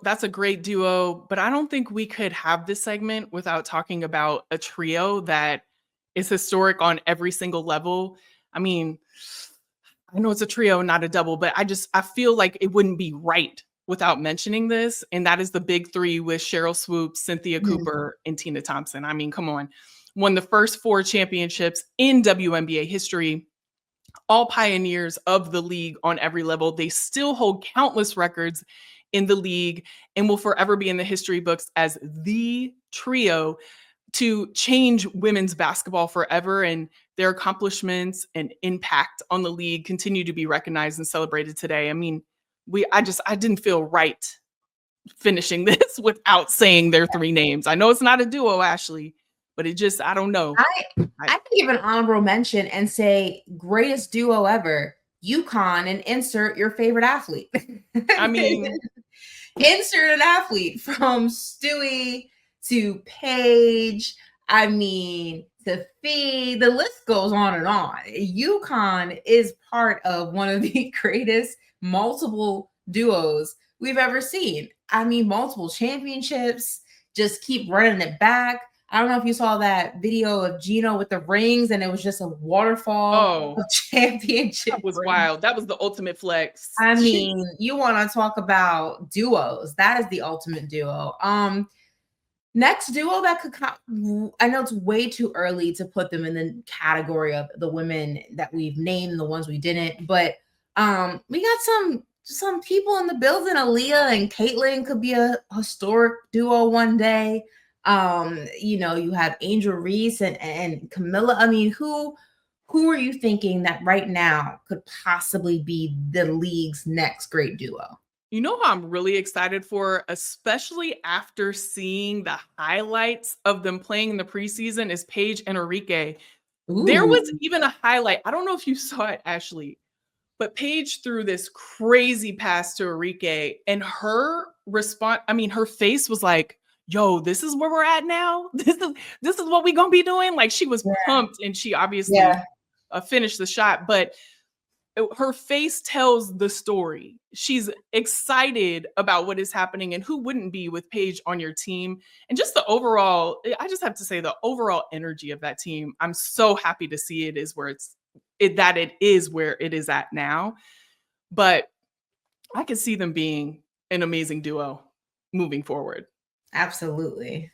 that's a great duo, but I don't think we could have this segment without talking about a trio that is historic on every single level. I mean, I know it's a trio, not a double, but I feel like it wouldn't be right without mentioning this. And that is the big three with Cheryl Swoops, Cynthia Cooper, and Tina Thompson. I mean, come on. Won the first 4 championships in WNBA history, all pioneers of the league on every level. They still hold countless records in the league and will forever be in the history books as the trio to change women's basketball forever. And their accomplishments and impact on the league continue to be recognized and celebrated today. I mean, I didn't feel right finishing this without saying their 3 names. I know it's not a duo, Ashley, but I don't know. I can give an honorable mention and say greatest duo ever, UConn, and insert your favorite athlete. I mean, insert an athlete from Stewie to Paige. I mean, to Fee. The list goes on and on. UConn is part of one of the greatest multiple duos we've ever seen. I mean, multiple championships, just keep running it back. I don't know if you saw that video of Gino with the rings and it was just a waterfall of championship. That was wild. That was the ultimate flex. I mean, you want to talk about duos. That is the ultimate duo. Next duo that could come, I know it's way too early to put them in the category of the women that we've named, the ones we didn't, but we got some people in the building. Aaliyah and Caitlin could be a historic duo one day. You have Angel Reese and Camilla. I mean, who are you thinking that right now could possibly be the league's next great duo? You know who I'm really excited for, especially after seeing the highlights of them playing in the preseason, is Paige and Enrique. Ooh. There was even a highlight. I don't know if you saw it, Ashley, but Paige threw this crazy pass to Enrique, and her response, I mean, her face was like, yo, this is where we're at now. This is what we're going to be doing. Like, she was pumped, and she obviously finished the shot, but her face tells the story. She's excited about what is happening, and who wouldn't be with Paige on your team? And just the overall, I just have to say, the overall energy of that team, I'm so happy to see it is where it is where it is at now. But I could see them being an amazing duo moving forward. Absolutely.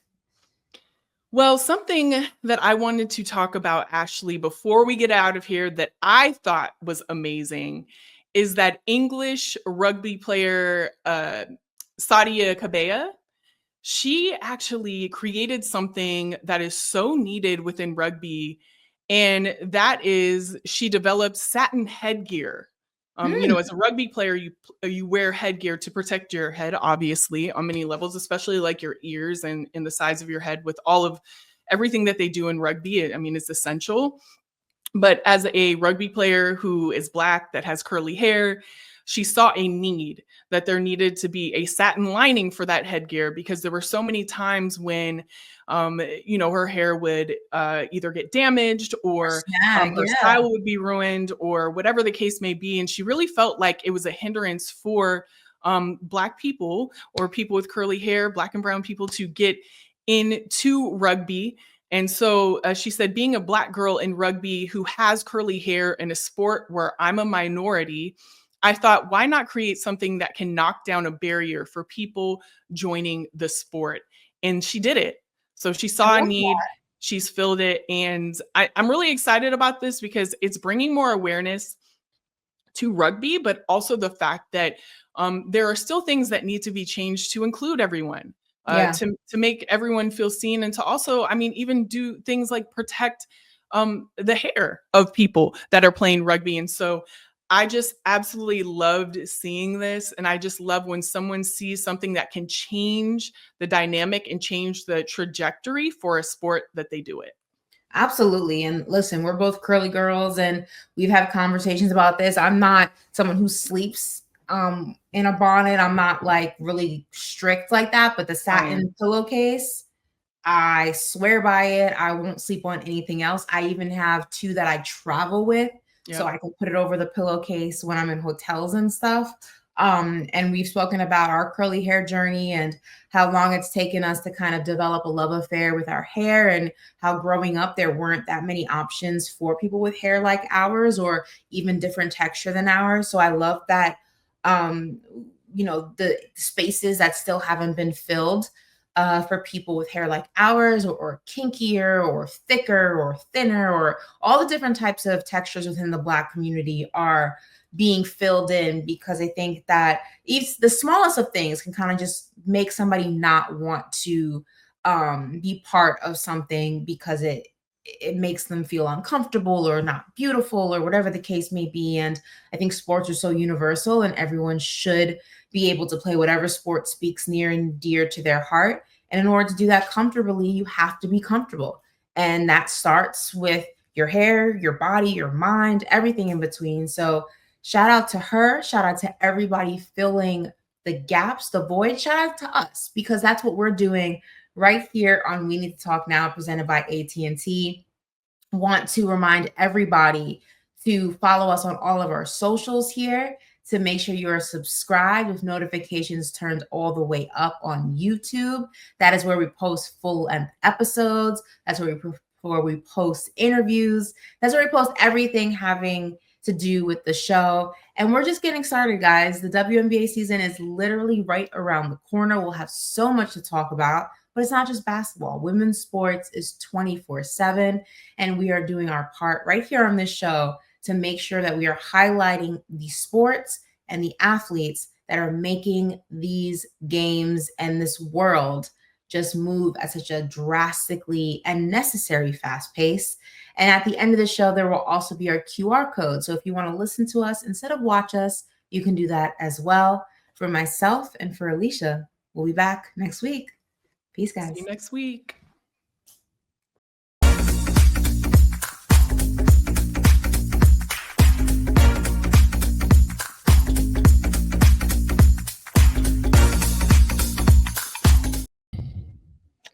Well, something that I wanted to talk about, Ashley, before we get out of here that I thought was amazing is that English rugby player, Sadia Kabea. She actually created something that is so needed within rugby, and that is she developed satin headgear. As a rugby player, you wear headgear to protect your head, obviously, on many levels, especially like your ears and the sides of your head with all of everything that they do in rugby. I mean, it's essential. But as a rugby player who is Black, that has curly hair, she saw a need that there needed to be a satin lining for that headgear, because there were so many times when, her hair would either get damaged or her style would be ruined or whatever the case may be. And she really felt like it was a hindrance for Black people or people with curly hair, Black and brown people, to get into rugby. And so she said, being a Black girl in rugby who has curly hair in a sport where I'm a minority, I thought, why not create something that can knock down a barrier for people joining the sport? And she did it. So she saw a need, she's filled it. And I'm really excited about this because it's bringing more awareness to rugby, but also the fact that there are still things that need to be changed to include everyone, to make everyone feel seen, and to also, even do things like protect the hair of people that are playing rugby. And so I just absolutely loved seeing this. And I just love when someone sees something that can change the dynamic and change the trajectory for a sport, that they do it. Absolutely. And listen, we're both curly girls and we've had conversations about this. I'm not someone who sleeps in a bonnet. I'm not like really strict like that, but the satin pillowcase, I swear by it. I won't sleep on anything else. I even have two that I travel with, so I can put it over the pillowcase when I'm in hotels and stuff. And we've spoken about our curly hair journey and how long it's taken us to kind of develop a love affair with our hair, and how growing up there weren't that many options for people with hair like ours or even different texture than ours. So I love that, the spaces that still haven't been filled for people with hair like ours, or kinkier or thicker or thinner, or all the different types of textures within the Black community are being filled in, because I think that even the smallest of things can kind of just make somebody not want to be part of something because it makes them feel uncomfortable or not beautiful or whatever the case may be. And I think sports are so universal, and everyone should be able to play whatever sport speaks near and dear to their heart. And in order to do that comfortably, you have to be comfortable. And that starts with your hair, your body, your mind, everything in between. So shout out to her. Shout out to everybody filling the gaps, the void. Shout out to us, because that's what we're doing right here on We Need to Talk Now, presented by AT&T. Want to remind everybody to follow us on all of our socials here, to make sure you are subscribed with notifications turned all the way up on YouTube. That is where we post full length episodes. That's where we post interviews. That's where we post everything having to do with the show. And we're just getting started, guys. The WNBA season is literally right around the corner. We'll have so much to talk about, but it's not just basketball. Women's sports is 24/7, and we are doing our part right here on this show to make sure that we are highlighting the sports and the athletes that are making these games and this world just move at such a drastically and necessary fast pace. And at the end of the show, there will also be our QR code. So if you want to listen to us instead of watch us, you can do that as well. For myself and for Alicia, we'll be back next week. Peace, guys. See you next week.